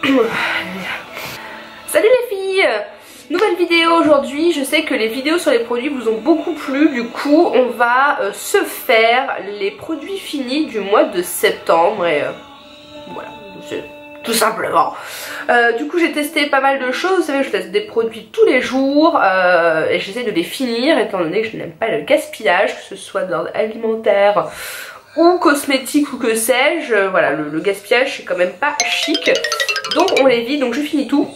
Salut les filles! Nouvelle vidéo aujourd'hui. Je sais que les vidéos sur les produits vous ont beaucoup plu. Du coup on va se faire les produits finis du mois de septembre. Et voilà, tout simplement. Du coup j'ai testé pas mal de choses. Vous savez, je teste des produits tous les jours et j'essaie de les finir étant donné que je n'aime pas le gaspillage, que ce soit d'ordre alimentaire ou cosmétique ou que sais-je. Voilà, le gaspillage c'est quand même pas chic. Donc on les vide, donc je finis tout.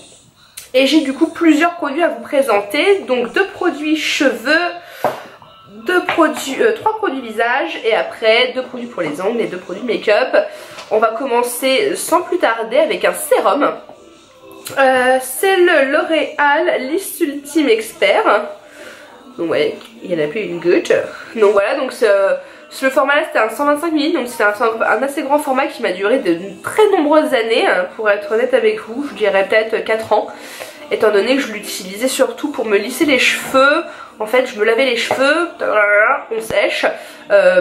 Et j'ai du coup plusieurs produits à vous présenter. Donc 2 produits cheveux, 3 produits visage et après 2 produits pour les ongles et 2 produits make-up. On va commencer sans plus tarder avec un sérum. C'est le L'Oréal Lisse Ultime Expert. Donc ouais, il y en a plus une goutte. Donc voilà, donc le format là c'était un 125 ml, donc c'est un assez grand format qui m'a duré de très nombreuses années, pour être honnête avec vous, je dirais peut-être 4 ans, étant donné que je l'utilisais surtout pour me lisser les cheveux. En fait je me lavais les cheveux, on sèche,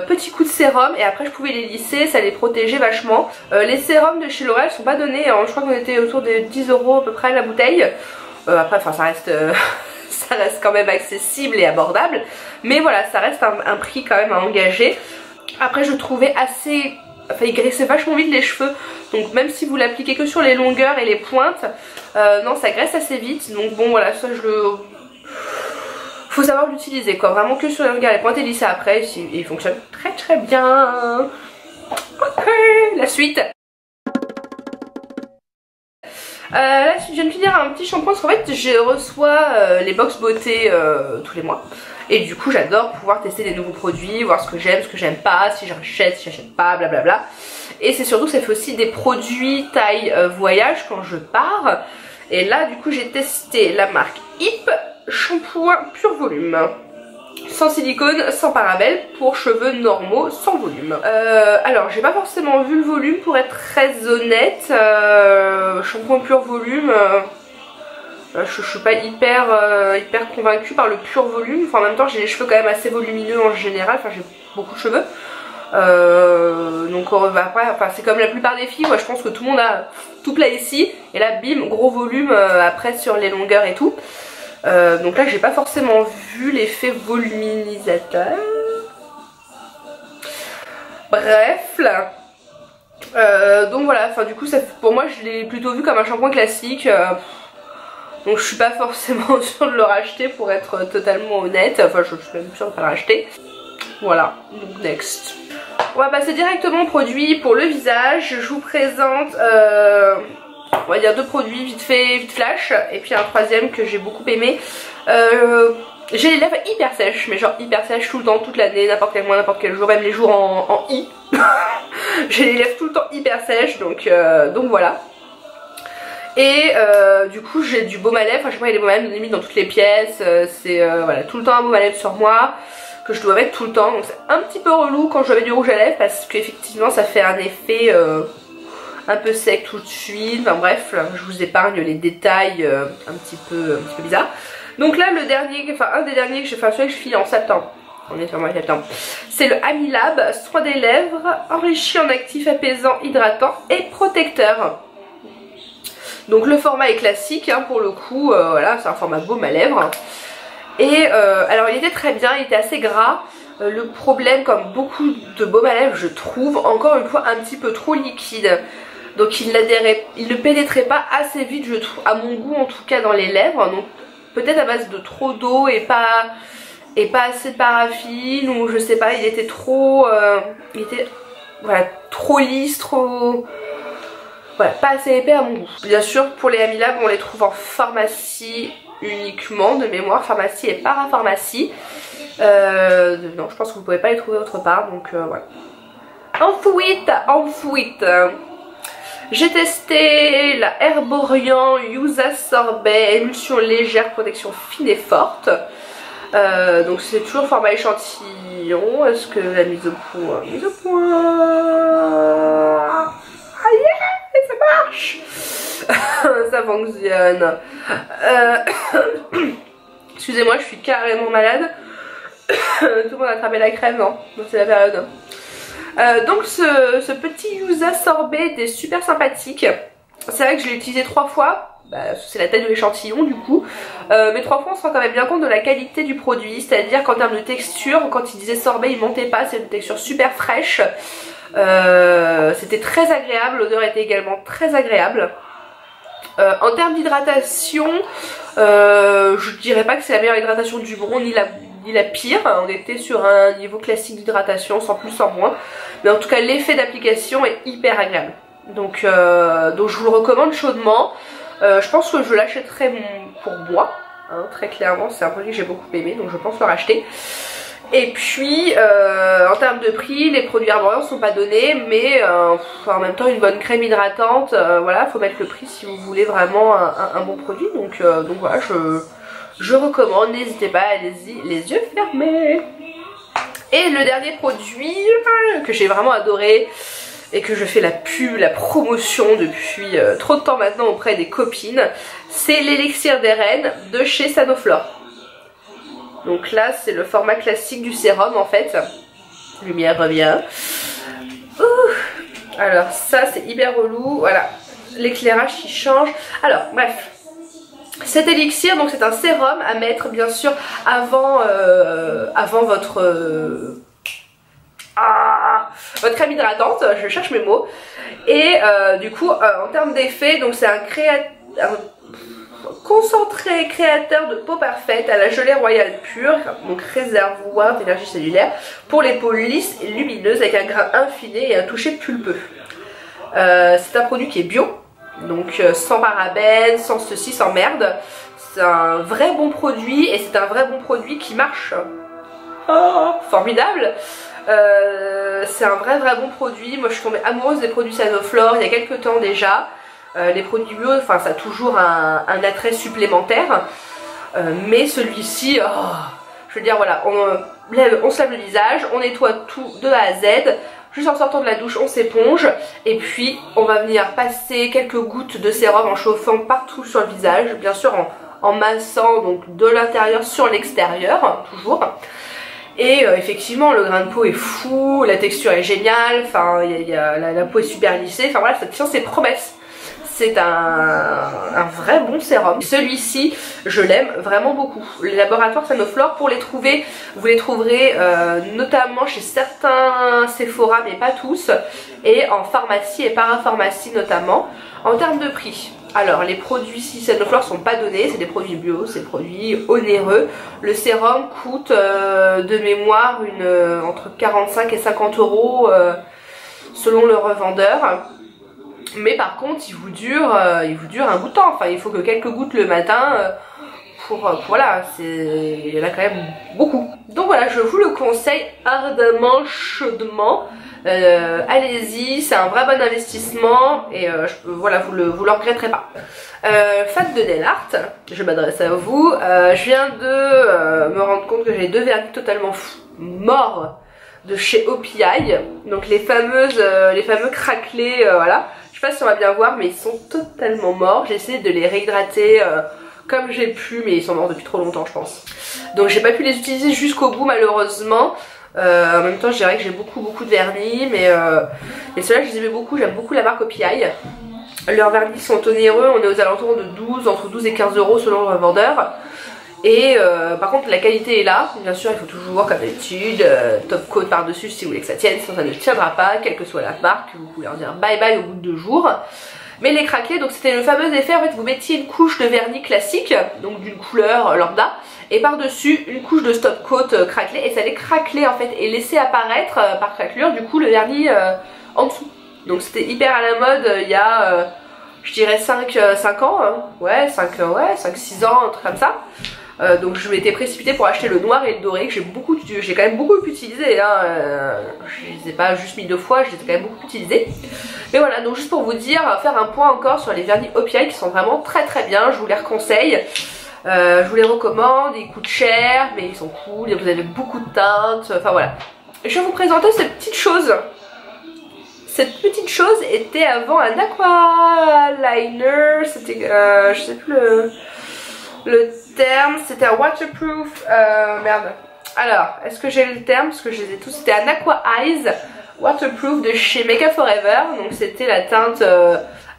petit coup de sérum et après je pouvais les lisser, ça les protégeait vachement. Les sérums de chez L'Oréal sont pas donnés, hein, je crois qu'on était autour de 10 € à peu près la bouteille. Après enfin ça reste... ça reste quand même accessible et abordable, mais voilà, ça reste un prix quand même à engager. Après je trouvais assez... Enfin il graissait vachement vite les cheveux, donc même si vous l'appliquez que sur les longueurs et les pointes, non ça graisse assez vite, donc bon voilà, ça je le... Faut savoir l'utiliser quoi, vraiment que sur les longueurs et les pointes et lisser après, il fonctionne très très bien. Ok, la suite. Là je viens de finir un petit shampoing parce qu'en fait je reçois les box beauté tous les mois. Et du coup j'adore pouvoir tester des nouveaux produits, voir ce que j'aime pas, si j'achète, si j'achète pas, blablabla. Et c'est surtout que ça fait aussi des produits taille voyage quand je pars. Et là du coup j'ai testé la marque Hip Shampoing Pur Volume. Sans silicone, sans parabènes, pour cheveux normaux, sans volume. Alors j'ai pas forcément vu le volume pour être très honnête. Shampoing pur volume, je suis pas hyper convaincue par le pur volume. Enfin en même temps j'ai les cheveux quand même assez volumineux en général, enfin j'ai beaucoup de cheveux. Donc après, enfin, c'est comme la plupart des filles, moi, je pense que tout le monde a tout plat ici. Et là bim, gros volume après sur les longueurs et tout. Donc là j'ai pas forcément vu l'effet voluminisateur. Bref là. Donc voilà, enfin du coup ça, pour moi je l'ai plutôt vu comme un shampoing classique. Donc je suis pas forcément sûre de le racheter pour être totalement honnête. Enfin je suis même sûre de pas le racheter. Voilà, donc next. On va passer directement au produit pour le visage. Je vous présente... on va dire 2 produits vite fait, vite flash, et puis un troisième que j'ai beaucoup aimé. J'ai les lèvres hyper sèches, mais genre hyper sèches tout le temps, toute l'année, n'importe quel mois, n'importe quel jour, même les jours en I. J'ai les lèvres tout le temps hyper sèches, donc voilà. Et du coup j'ai du baume à lèvres, enfin je sais pas, il y a des baumes à lèvres limite dans toutes les pièces, c'est voilà, tout le temps un baume à lèvres sur moi, que je dois mettre tout le temps, donc c'est un petit peu relou quand je mets du rouge à lèvres, parce qu'effectivement ça fait un effet... un peu sec tout de suite, enfin bref, je vous épargne les détails un petit peu bizarres. Donc là le dernier, enfin un des derniers que j'ai fait, celui que je finis en septembre, on est sur mois de septembre, c'est le Amilab soin des lèvres enrichi en actifs apaisants, hydratants et protecteurs. Donc le format est classique hein, pour le coup, voilà, c'est un format baume à lèvres. Et alors il était très bien, il était assez gras. Le problème, comme beaucoup de baume à lèvres, je trouve encore une fois un petit peu trop liquide. Donc il ne pénétrait pas assez vite, je trouve, à mon goût en tout cas dans les lèvres. Donc peut-être à base de trop d'eau et pas assez de paraffine, ou je sais pas, il était trop... il était voilà, trop lisse, trop... Voilà, pas assez épais à mon goût. Bien sûr pour les Amilab on les trouve en pharmacie uniquement, de mémoire, pharmacie et parapharmacie. Non, je pense que vous pouvez pas les trouver autre part, donc voilà. Ensuite, j'ai testé la Herborian Yuza Sorbet émulsion légère, protection fine et forte. Donc c'est toujours format échantillon. Est-ce que la mise au point, ah yeah, ça marche. Ça fonctionne. Excusez-moi, je suis carrément malade. Tout le monde a attrapé la crème, non? C'est la période. Donc ce petit Yuza Sorbet était super sympathique. C'est vrai que je l'ai utilisé 3 fois. Bah, c'est la taille de l'échantillon du coup, mais 3 fois on se rend quand même bien compte de la qualité du produit, c'est-à-dire qu'en termes de texture, quand il disait sorbet il mentait pas, c'est une texture super fraîche, c'était très agréable, l'odeur était également très agréable. En termes d'hydratation, je dirais pas que c'est la meilleure hydratation du monde ni la pire, on était sur un niveau classique d'hydratation sans plus sans moins, mais en tout cas l'effet d'application est hyper agréable, donc je vous le recommande chaudement. Je pense que je l'achèterai pour moi, hein, très clairement, c'est un produit que j'ai beaucoup aimé, donc je pense le racheter. Et puis en termes de prix, les produits Armorian sont pas donnés, mais en même temps une bonne crème hydratante, voilà, faut mettre le prix si vous voulez vraiment un bon produit, donc voilà, je recommande, n'hésitez pas, allez-y les yeux fermés. Et le dernier produit que j'ai vraiment adoré, et que je fais la pub, la promotion depuis trop de temps maintenant auprès des copines, c'est l'élixir des reines de chez Sanoflore. Donc là c'est le format classique du sérum en fait. Lumière revient. Ouh. Alors ça c'est hyper relou, voilà, l'éclairage qui change. Alors bref, cet élixir, donc c'est un sérum à mettre bien sûr avant votre crème hydratante, je cherche mes mots. Et du coup en termes d'effet, donc c'est un concentré créateur de peau parfaite à la gelée royale pure, donc réservoir d'énergie cellulaire pour les peaux lisses et lumineuses avec un grain infiné et un toucher pulpeux. C'est un produit qui est bio, donc sans parabènes, sans ceci, sans merde. C'est un vrai bon produit et c'est un vrai bon produit qui marche. Oh, formidable. C'est un vrai bon produit. Moi je suis tombée amoureuse des produits Sanoflore il y a quelques temps déjà. Les produits bio, enfin ça a toujours un attrait supplémentaire, mais celui-ci, je veux dire voilà, on se lave le visage, on nettoie tout de A à Z, juste en sortant de la douche on s'éponge, et puis on va venir passer quelques gouttes de sérum en chauffant partout sur le visage, bien sûr en massant donc de l'intérieur sur l'extérieur, toujours. Et effectivement le grain de peau est fou, la texture est géniale, enfin la peau est super lissée, enfin voilà, ça tient ses promesses. C'est un vrai bon sérum. Celui-ci, je l'aime vraiment beaucoup. Les laboratoires Sanoflore, pour les trouver, vous les trouverez notamment chez certains Sephora, mais pas tous, et en pharmacie et parapharmacie notamment. En termes de prix, alors les produits Sanoflore sont pas donnés, c'est des produits bio, c'est des produits onéreux. Le sérum coûte de mémoire entre 45 et 50 euros selon le revendeur. Mais par contre il vous dure un bout de temps, enfin il faut que quelques gouttes le matin voilà, il y en a quand même beaucoup. Donc voilà, je vous le conseille ardemment, chaudement, allez-y, c'est un vrai bon investissement et voilà, vous le regretterez pas. Fan de nail art, je m'adresse à vous, je viens de me rendre compte que j'ai 2 vernis totalement morts de chez OPI, donc les fameux craquelés, voilà. Je sais pas si on va bien voir, mais ils sont totalement morts. J'ai essayé de les réhydrater comme j'ai pu, mais ils sont morts depuis trop longtemps je pense. Donc j'ai pas pu les utiliser jusqu'au bout malheureusement. En même temps je dirais que j'ai beaucoup de vernis, mais ceux-là je les aimais beaucoup, j'aime beaucoup la marque OPI. Leurs vernis sont onéreux, on est aux alentours de entre 12 et 15 euros selon le revendeur. Et par contre la qualité est là, bien sûr il faut toujours comme d'habitude top coat par dessus si vous voulez que ça tienne, sinon ça ne tiendra pas, quelle que soit la marque, vous pouvez leur dire bye bye au bout de 2 jours. Mais les craquelés, donc c'était le fameux effet, en fait vous mettiez une couche de vernis classique, donc d'une couleur lambda, et par dessus une couche de stop coat craquelé, et ça allait craqueler en fait et laisser apparaître par craquelure du coup le vernis en dessous. Donc c'était hyper à la mode il y a je dirais 5 ans, hein. Ouais 5-6 ans, un truc comme ça. Donc je m'étais précipitée pour acheter le noir et le doré que j'ai quand même beaucoup utilisé, hein. Je les ai pas juste mis 2 fois, je les ai quand même beaucoup utilisés. Mais voilà, donc juste pour vous dire, faire un point encore sur les vernis OPI qui sont vraiment très bien, je vous les reconseille. Je vous les recommande, ils coûtent cher mais ils sont cool, et vous avez beaucoup de teintes, enfin voilà. Je vais vous présenter cette petite chose. Cette petite chose était avant un aqua liner, c'était je sais plus le terme, c'était un waterproof, merde. Alors, est-ce que j'ai le terme? Parce que je les ai tous. C'était un Aqua Eyes Waterproof de chez Make Up For Ever. Donc c'était la teinte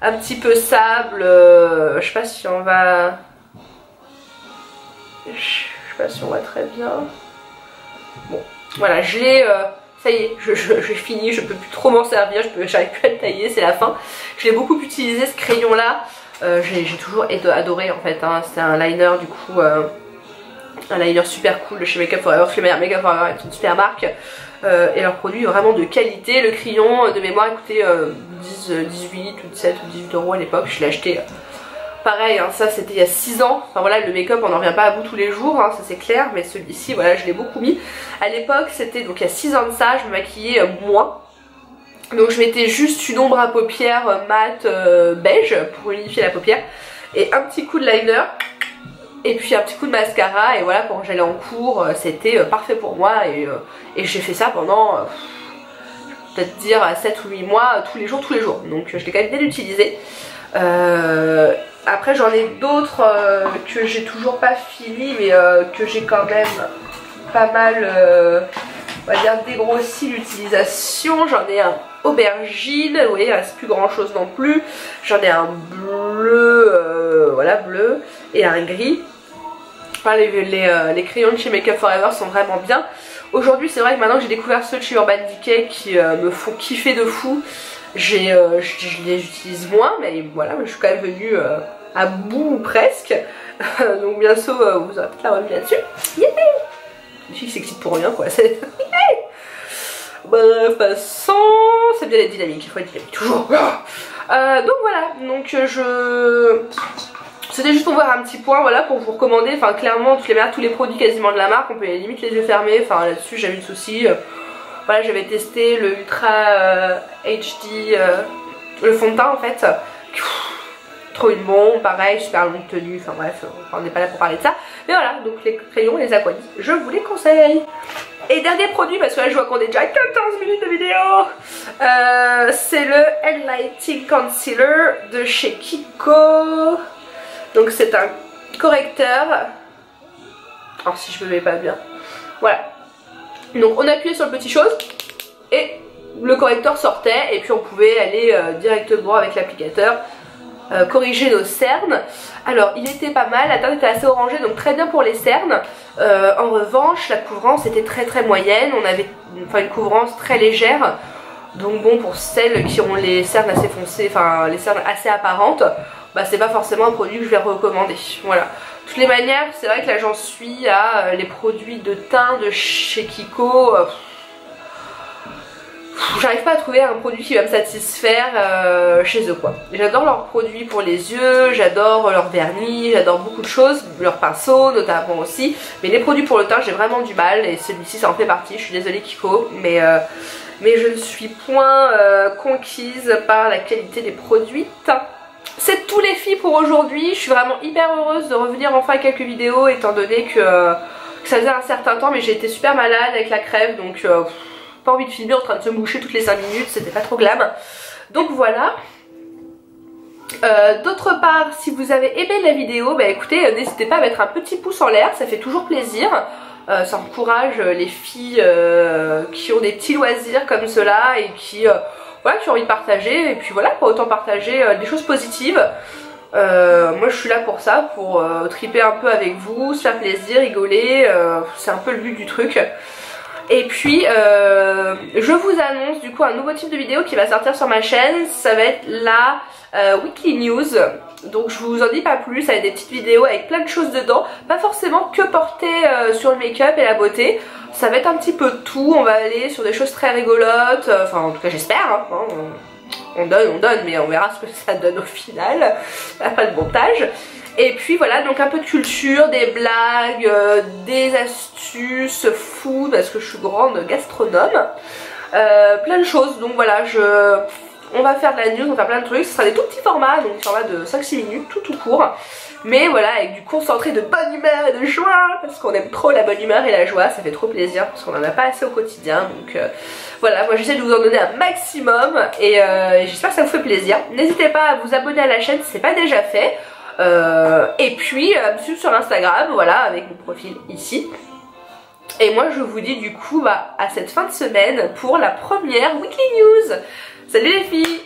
un petit peu sable, je sais pas si on va... Je sais pas si on voit très bien. Bon, voilà, je l'ai... ça y est, j'ai fini, je peux plus trop m'en servir, j'arrive plus à le tailler, c'est la fin. Je l'ai beaucoup utilisé ce crayon là, j'ai toujours adoré en fait, hein. C'est un liner du coup, un liner super cool de chez Make Up For Ever, chez Make Up For Ever est une super marque. Et leurs produits vraiment de qualité. Le crayon de mémoire coûtait 18 ou 17 ou 18 euros à l'époque, je l'ai acheté pareil, hein, ça c'était il y a 6 ans. Enfin voilà, le make-up on n'en revient pas à bout tous les jours, hein, ça c'est clair, mais celui-ci voilà, je l'ai beaucoup mis. À l'époque c'était donc il y a 6 ans de ça, je me maquillais moins. Donc je mettais juste une ombre à paupières mat beige pour unifier la paupière et un petit coup de liner et puis un petit coup de mascara, et voilà, quand j'allais en cours c'était parfait pour moi, et j'ai fait ça pendant peut-être dire 7 ou 8 mois tous les jours, donc je l'ai quand même bien utilisé. Après j'en ai d'autres que j'ai toujours pas fini, mais que j'ai quand même pas mal on va dire dégrossi l'utilisation. J'en ai un aubergine, vous voyez il reste plus grand chose non plus. J'en ai un bleu, voilà, bleu, et un gris. Enfin, les crayons de chez Make Up For Ever sont vraiment bien. Aujourd'hui c'est vrai que maintenant que j'ai découvert ceux de chez Urban Decay qui me font kiffer de fou, je les utilise moins, mais voilà, je suis quand même venue à bout presque. Donc bientôt vous aurez peut-être la remise là-dessus. Yeah, les filles s'excitent pour rien quoi. Bref, de toute façon, c'est bien la dynamique, il faut être dynamique toujours. Donc voilà, donc c'était juste pour voir un petit point, voilà, pour vous recommander. Enfin clairement, toutes les manières, tous les produits quasiment de la marque, on peut limite les yeux fermés. Enfin là-dessus j'ai eu de soucis. Voilà, j'avais testé le Ultra HD, le fond de teint en fait. Trop une bombe, pareil, super longue tenue, enfin bref, on n'est pas là pour parler de ça. Mais voilà, donc les crayons, les aqualis, je vous les conseille. Et dernier produit, parce que là je vois qu'on est déjà à 14 minutes de vidéo, c'est le Enlightening Concealer de chez Kiko. Donc c'est un correcteur. Alors si je me mets pas bien, voilà. Donc on appuyait sur le petit chose et le correcteur sortait, et puis on pouvait aller directement avec l'applicateur corriger nos cernes. Alors il était pas mal, la teinte était assez orangée, donc très bien pour les cernes. En revanche la couvrance était très moyenne, on avait une couvrance très légère. Donc bon, pour celles qui ont les cernes assez foncées, enfin les cernes assez apparentes, bah c'est pas forcément un produit que je vais recommander. Voilà. De toutes les manières, c'est vrai que là j'en suis à les produits de teint de chez Kiko. J'arrive pas à trouver un produit qui va me satisfaire chez eux quoi. J'adore leurs produits pour les yeux, j'adore leur vernis, j'adore beaucoup de choses, leurs pinceaux notamment aussi. Mais les produits pour le teint j'ai vraiment du mal, et celui-ci ça en fait partie. Je suis désolée Kiko, mais je ne suis point conquise par la qualité des produits teint. C'est tout les filles pour aujourd'hui. Je suis vraiment hyper heureuse de revenir enfin à quelques vidéos, étant donné que ça faisait un certain temps, mais j'ai été super malade avec la crève, donc pas envie de filmer en train de se moucher toutes les 5 minutes, c'était pas trop glam. Donc voilà. D'autre part, si vous avez aimé la vidéo, bah écoutez, n'hésitez pas à mettre un petit pouce en l'air, ça fait toujours plaisir. Ça encourage les filles qui ont des petits loisirs comme cela et qui voilà, qui ont envie de partager, et puis voilà, pour autant partager des choses positives. Moi je suis là pour ça, pour triper un peu avec vous, se faire plaisir, rigoler, c'est un peu le but du truc. Et puis je vous annonce du coup un nouveau type de vidéo qui va sortir sur ma chaîne. Ça va être la Weekly News. Donc je vous en dis pas plus, ça va être des petites vidéos avec plein de choses dedans. Pas forcément que portées sur le make-up et la beauté. Ça va être un petit peu de tout, on va aller sur des choses très rigolotes. Enfin en tout cas j'espère, hein. On donne, mais on verra ce que ça donne au final après le montage. Et puis voilà, donc un peu de culture, des blagues, des astuces, food, parce que je suis grande gastronome, plein de choses. Donc voilà, on va faire de la news, on va faire plein de trucs. Ce sera des tout petits formats, donc des formats de 5-6 minutes, tout court. Mais voilà, avec du concentré de bonne humeur et de joie, parce qu'on aime trop la bonne humeur et la joie, ça fait trop plaisir, parce qu'on en a pas assez au quotidien. Donc voilà, moi j'essaie de vous en donner un maximum, et j'espère que ça vous fait plaisir. N'hésitez pas à vous abonner à la chaîne si ce n'est pas déjà fait. Et puis me suivre sur Instagram, voilà, avec mon profil ici. Et moi je vous dis du coup à cette fin de semaine pour la première Weekly News. Salut les filles!